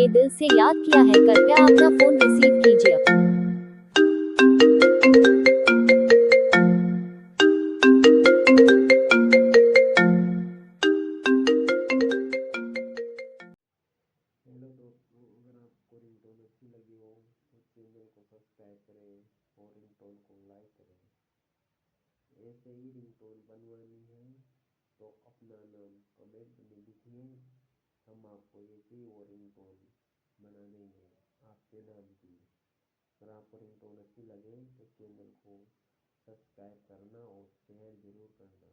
लिए दिल से याद किया है, कृपया अपना फोन रिसीव कीजिए। हेलो दोस्तों, अगर आपको रिंगटोन अच्छी लगी हो तो चैनल को सब्सक्राइब करें और रिंगटोन को लाइक करें। ऐसे ही रिंगटोन बनवानी है तो अपना नाम कमेंट में लिखिए, हम आपको ऐसे ही वो रिंगटोन बना देंगे आपके नाम की। अगर आपको रिंगटोन अच्छी लगे तो चैनल को सब्सक्राइब करना और शेयर ज़रूर करना।